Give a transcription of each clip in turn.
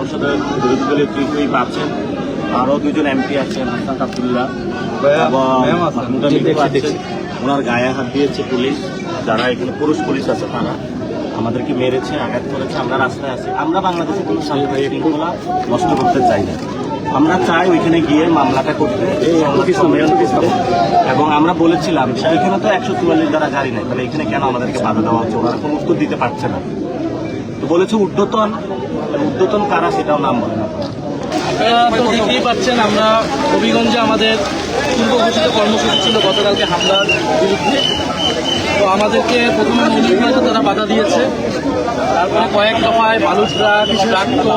সংসদের বিরোধী দলীয় হুইপ আছেন, আরও দুজন এমপি আছেন, হাসান আব্দুল্লাহ এবং মাহমুদা মিঠু আছেন। ওনার গায়ে হাত দিয়েছে পুলিশ, যারা এখানে পুরুষ পুলিশ আছে তারা আমাদেরকে মেরেছে, আঘাত করেছে। আমরা রাস্তায় আছি। আমরা বাংলাদেশে কোনো শান্তি শৃঙ্খলা নষ্ট করতে চাই না। আমরা চাই ওইখানে গিয়ে মামলাটা করতে এবং আমরা বলেছিলাম যে এখানে তো 144 দ্বারা গাড়ি নেই, তাহলে এখানে কেন আমাদেরকে বাধা দেওয়া হচ্ছে? ওনারা কোনো উত্তর দিতে পারছে না। তো বলেছে ঊর্ধ্বতন কারা সেটাও নাম বলে না। আপনারা তো দেখতেই পাচ্ছেন, আমরা হবিগঞ্জে আমাদের পূর্ব ঘোষিত কর্মসূচি ছিল গতকালকে হামলার বিরুদ্ধে। তো আমাদেরকে প্রথমে মৌলিকভাবে তারা বাধা দিয়েছে, তারপরে কয়েক দফায় বালু ট্রাক, ট্রাক্টর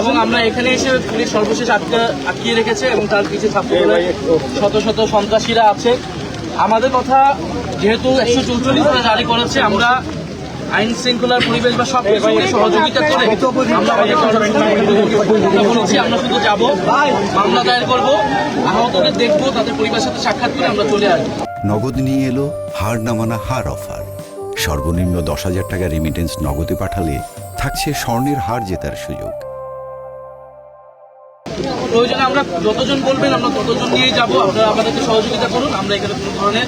এবং আমরা এখানে এসে পুলিশ সর্বশেষ আটকিয়ে রেখেছে এবং তার পিছিয়ে ছাত্রদলের শত শত সন্ত্রাসীরা আছে। আমাদের কথা যেহেতু 144 জারি করেছে, আমরা আইন শৃঙ্খলার পরিবেশ বা সব সহযোগিতা করে আমরা বলেছি আমরা শুধু যাব, মামলা দায়ের করবো, আহতদের দেখবো, তাদের পরিবারের সাথে সাক্ষাৎ করে আমরা চলে আসবো। নগদ নিয়ে এলো হার না মানা হার অফার। সর্বনিম্ন 10,000 টাকা রেমিটেন্স নগদে পাঠালে থাকছে স্বর্ণের হার জেতার সুযোগ। প্রয়োজনে আমরা যতজন বলবেন আমরা ততজন নিয়েই যাবো। আপনারা আমাদেরকে সহযোগিতা করুন। আমরা এখানে কোনো ধরনের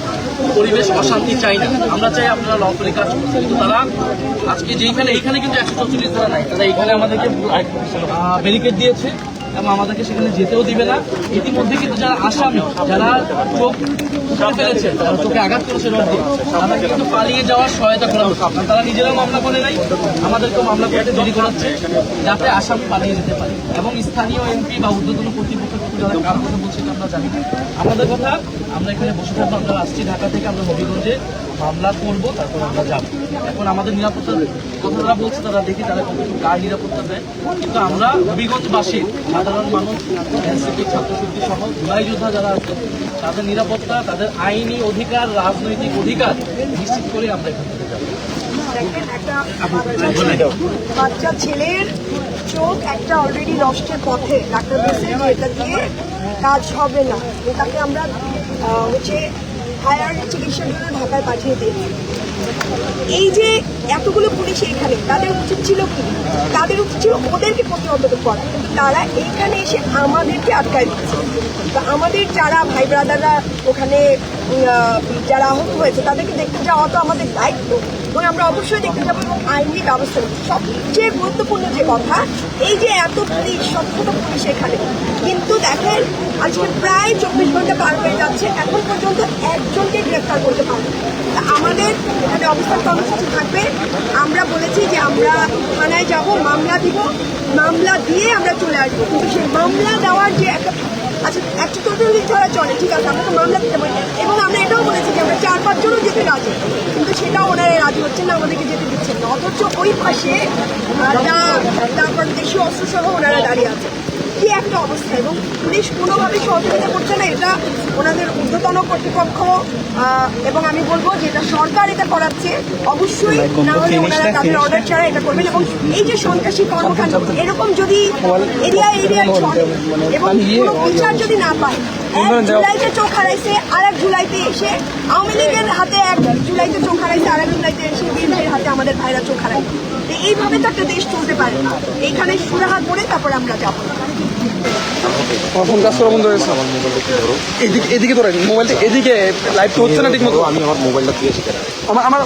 পরিবেশ অশান্তি চাই না। আমরা চাই আপনারা লফুলি কাজ করছেন, কিন্তু তারা আজকে এইখানে কিন্তু 144 ধারা নাই, তারা এখানে আমাদেরকে ব্যারিকেড দিয়েছে এবং আমাদেরকে সেখানে যেতেও দিবে না। ইতিমধ্যে কিন্তু যারা আসামি, যারা চোখ উঠে ফেলেছে, যারা চোখে আঘাত করেছে রড দিয়ে, তাদেরকে কিন্তু পালিয়ে যাওয়ার সহায়তা করা হচ্ছে। তারা নিজেরাও মামলা করে নাই, আমাদেরকেও মামলা করতে দেরি করাচ্ছে যাতে আসামি পালিয়ে যেতে পারে। এবং স্থানীয় এমপি বা ঊর্ধ্বতন কর্তৃপক্ষের প্রতি যারা কার কথা বলছে আমরা জানি না। আমাদের কথা, আমরা এখানে বসে থাকবো। আমরা আসছি ঢাকা থেকে, আমরা হবিগঞ্জে মামলা করবো, তারপর আমরা যাবো। এখন আমাদের নিরাপত্তার কথা যারা বলছে তারা দেখি তারা কতটুকু কার নিরাপত্তা দেয়, কিন্তু আমরা হবিগঞ্জবাসী সাধারণ মানুষ, এনসিপি, ছাত্রশক্তি সহ জুলাই যোদ্ধা যারা আছে তাদের নিরাপত্তা, তাদের আইনি অধিকার, রাজনৈতিক অধিকার নিশ্চিত করে আমরা এখান থেকে যাবো। বাচ্চা ছেলের চোখ একটা অলরেডি নষ্টের পথে, ডাক্তার বলছে যে এটা দিয়ে কাজ হবে না, তাকে আমরা হায়ার চিকিৎসার জন্য ঢাকায় পাঠিয়ে দিয়েছি। এই যে এতগুলো পুলিশ এখানে, তাদের উচিত ছিল কি? তাদের উচিত ছিল ওদেরকে প্রতিহত করা, কিন্তু তারা এইখানে এসে আমাদেরকে আটকায় দিচ্ছে। তো আমাদের যারা ভাই ব্রাদাররা ওখানে যারা আহত হয়েছে তাদেরকে দেখতে যাওয়া তো আমাদের দায়িত্ব, এবং আমরা অবশ্যই দেখতে যাবো এবং আইনি ব্যবস্থা নেব। সবচেয়ে গুরুত্বপূর্ণ যে কথা, এই যে এত পুলিশ, শত পুলিশ এখানে, কিন্তু দেখেন আজকে প্রায় 24 ঘন্টা পার হয়ে যাচ্ছে, এখন পর্যন্ত একজনকে গ্রেফতার করতে পারবো। তা আমাদের এখানে অবস্থান কর্মসূচি থাকবে। আমরা বলেছি যে আমরা থানায় যাব, মামলা দিব, মামলা দিয়ে আমরা চলে আসবো। কিন্তু সেই মামলা দেওয়ার যে একটা, আচ্ছা 144 ধারা চলে, ঠিক আছে, আমরা তো মামলা দিতে পারি। এবং আমরা এটাও বলেছি যে আমরা 4-5 জনও যেতে রাজি, কিন্তু সেটাও ওনারা রাজি হচ্ছেন না, আমাদেরকে যেতে দিচ্ছেন না। অথচ ওই পাশে তারপর দেশীয় অস্ত্র সহ ওনারা দাঁড়িয়ে আছে। কি একটা অবস্থা! এবং পুলিশ কোনোভাবে সহযোগিতা করছে না, এটা ওনাদের ঊর্ধ্বতন কর্তৃপক্ষ, এবং আমি বলবো যে এটা সরকার এটা করাচ্ছে, অবশ্যই না হলে ওনারা তাদের অর্ডার ছাড়া এটা করবেন। এবং এই যে সন্ত্রাসী কর্মকাণ্ড এরকম যদি এরিয়ায় চলে এবং কোনো বিচার যদি না পায়, 1 জুলাইতে চোখ হারাইছে, আর 1 জুলাইতে এসে আওয়ামী লীগের হাতে 1 জুলাইতে চোখ হারাইছে, আর 1 জুলাইতে এসে বিএনপির হাতে আমাদের ভাইরা চোখ হারায়। এইভাবে তো একটা দেশ চলতে পারে না। এইখানে সুরাহা করে তারপর আমরা যাবো। ফোন কাজ করা বন্ধ হয়েছে। আমার মোবাইলটা কি ধরো, এদিকে ধরেন মোবাইলটা, এদিকে লাইভ তো হচ্ছে না ঠিক মতো। আমি আমার মোবাইলটা দিয়েছি আমার